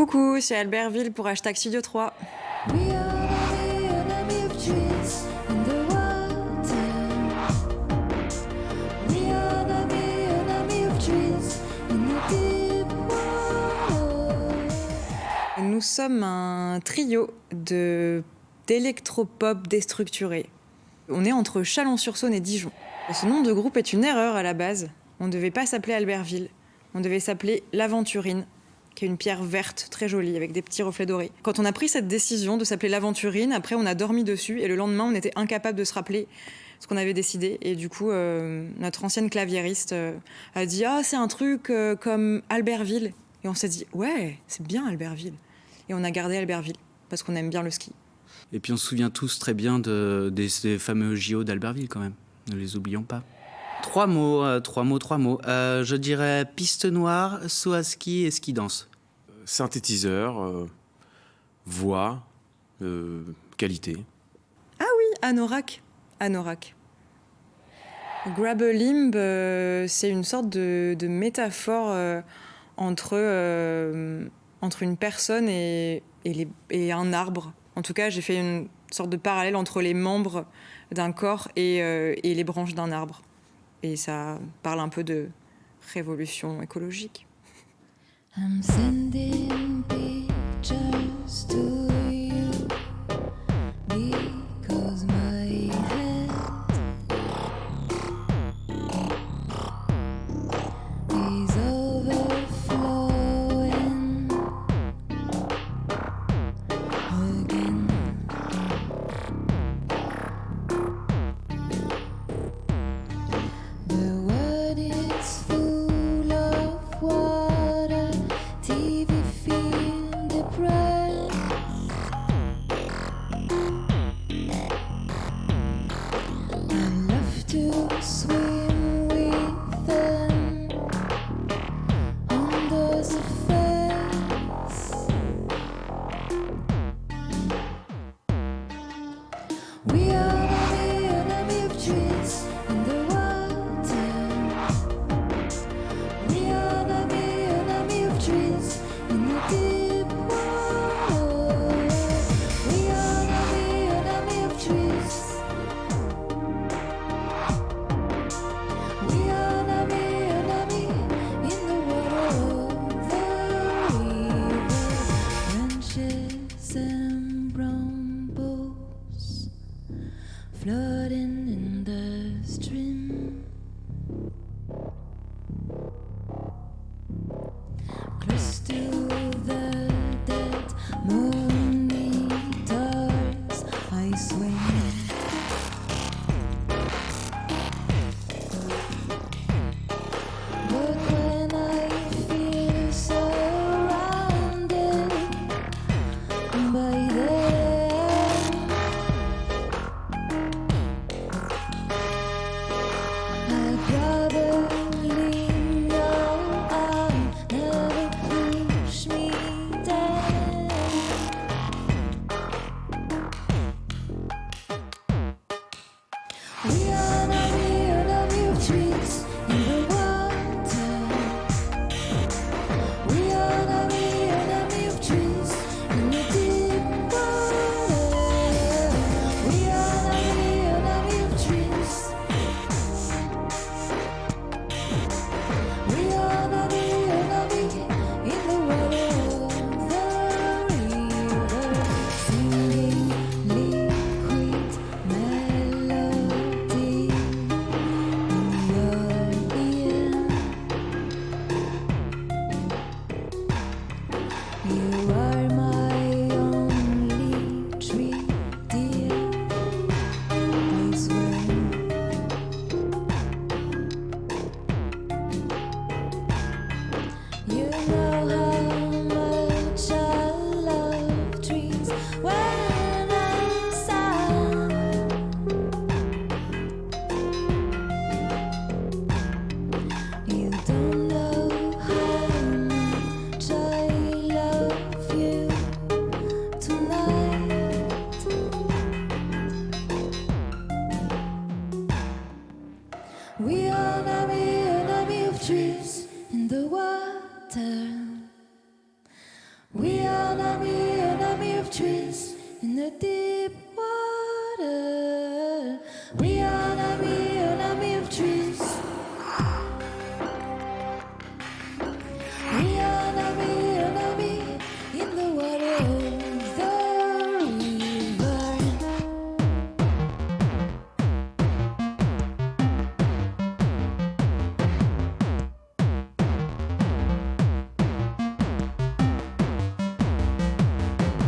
Coucou, c'est Albertville pour Hashtag Studio 3. We are the enemy of trees in the water. We are the enemy of trees in the deep water. Nous sommes un trio d'électropop déstructuré. On est entre Chalon-sur-Saône et Dijon. Ce nom de groupe est une erreur à la base. On ne devait pas s'appeler Albertville, on devait s'appeler l'Aventurine, qui est une pierre verte très jolie avec des petits reflets dorés. Quand on a pris cette décision de s'appeler l'Aventurine, après on a dormi dessus et le lendemain on était incapable de se rappeler ce qu'on avait décidé. Et du coup, notre ancienne claviériste a dit « Ah, c'est un truc comme Albertville ». Et on s'est dit « Ouais, c'est bien Albertville ». Et on a gardé Albertville parce qu'on aime bien le ski. Et puis on se souvient tous très bien des fameux JO d'Albertville quand même, ne les oublions pas. Trois mots. Je dirais piste noire, saut à ski et ski danse. Synthétiseur, voix, qualité. Ah oui, Anorak. Grab a limb, c'est une sorte de métaphore entre une personne et un arbre. En tout cas, j'ai fait une sorte de parallèle entre les membres d'un corps et les branches d'un arbre. Et ça parle un peu de révolution écologique. I'm sending pictures to you because my head is overflowing again. The world is full of water, TV feel depressed. I love to swim with them under the face. We are the enemy of trees in the water. We are the enemy of trees in the deep water. We are the enemy of trees. We are the enemy in the water of the river. Branches and brambles floating in the stream. Close to the dead monitors, I swing. But when I feel surrounded by them, I'd probably know I'll never push me down. We are the enemy of trees in the water. We are the enemy of trees in the deep water. We are the enemy of trees. We are the enemy in the water of the river, singing liquid melody in your ear. You are my only tree, dear, I swear. You know how much I love trees when I'm sad. You don't know how much I love you tonight. We are the enemy of trees in the water. We an army of trees in the deep water. We are an army of trees. We are an army in the water of the river. We are an army. We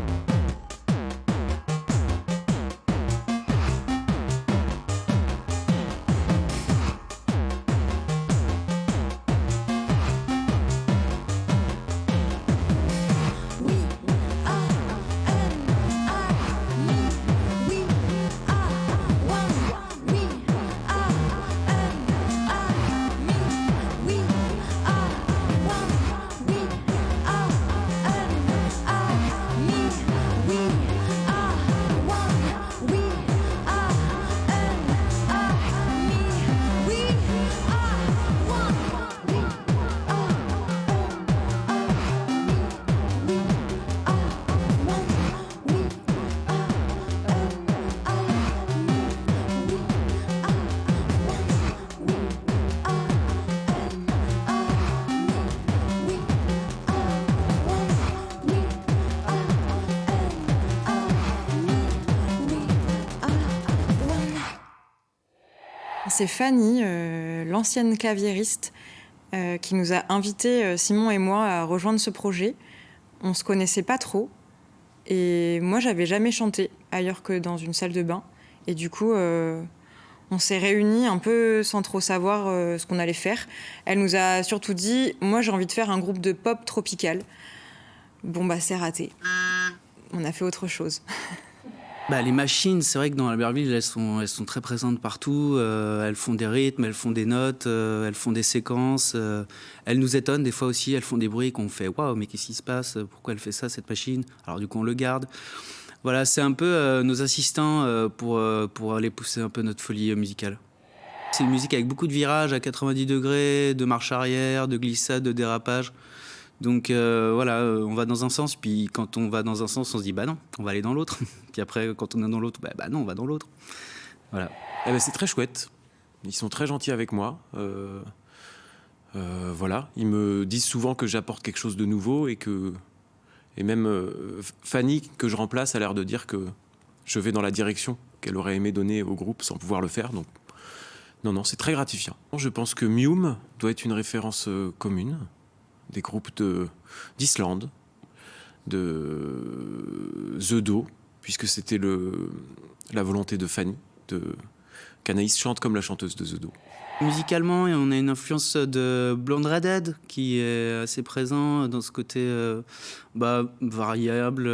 are one. We are an army. We are one. We are an army. We are one. We are an army. We are one. We are C'est Fanny, l'ancienne claviériste, qui nous a invités, Simon et moi, à rejoindre ce projet. On se connaissait pas trop. Et moi, j'avais jamais chanté ailleurs que dans une salle de bain. Et du coup, on s'est réunis un peu sans trop savoir ce qu'on allait faire. Elle nous a surtout dit « Moi, j'ai envie de faire un groupe de pop tropical ». Bon, bah, c'est raté. On a fait autre chose. Bah, les machines, c'est vrai que dans Albertville, elles sont très présentes partout. Elles font des rythmes, elles font des notes, elles font des séquences. Elles nous étonnent des fois aussi, elles font des bruits qu'on fait « Waouh, mais qu'est-ce qui se passe? Pourquoi elle fait ça, cette machine ?» Alors du coup, on le garde. Voilà, c'est un peu nos assistants pour aller pousser un peu notre folie musicale. C'est une musique avec beaucoup de virages à 90 degrés, de marche arrière, de glissade, de dérapage. Donc voilà, on va dans un sens, puis quand on va dans un sens, on se dit bah non, on va aller dans l'autre. Puis après, quand on est dans l'autre, bah non, on va dans l'autre. Voilà. Eh ben, c'est très chouette. Ils sont très gentils avec moi. Voilà, ils me disent souvent que j'apporte quelque chose de nouveau et même Fanny, que je remplace, a l'air de dire que je vais dans la direction qu'elle aurait aimé donner au groupe sans pouvoir le faire. Donc, non, c'est très gratifiant. Je pense que Mium doit être une référence commune des groupes d'Islande, de The Do, puisque c'était la volonté de Fanny, qu'Anaïs chante comme la chanteuse de The Do. Musicalement, on a une influence de Blonde Redhead qui est assez présent dans ce côté variable,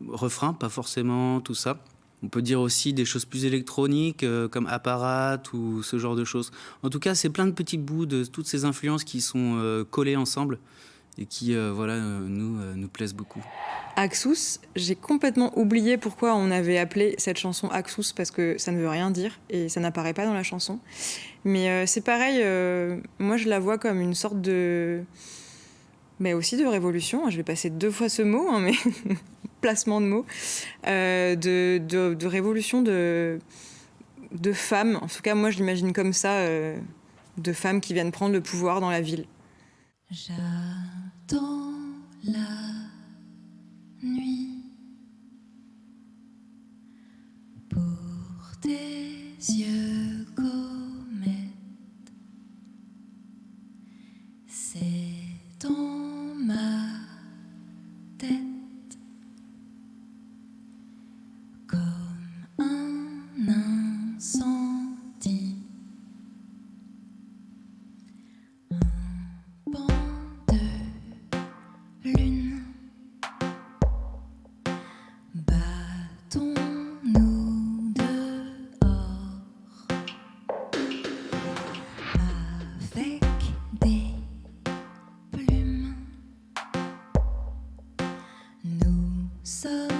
refrain, pas forcément, tout ça. On peut dire aussi des choses plus électroniques comme Apparat ou ce genre de choses. En tout cas, c'est plein de petits bouts de toutes ces influences qui sont collées ensemble et qui nous plaisent beaucoup. Axous, j'ai complètement oublié pourquoi on avait appelé cette chanson Axous, parce que ça ne veut rien dire et ça n'apparaît pas dans la chanson. Mais c'est pareil, moi je la vois comme une sorte mais aussi de révolution. Je vais passer 2 fois ce mot, mais placement de mots, de révolution de femmes. En tout cas, moi je l'imagine comme ça, de femmes qui viennent prendre le pouvoir dans la ville. J'attends la nuit pour tes yeux comètes. C'est dans ma tête comme un incendie. Un pan de lune. Battons-nous dehors avec des plumes. Nous sommes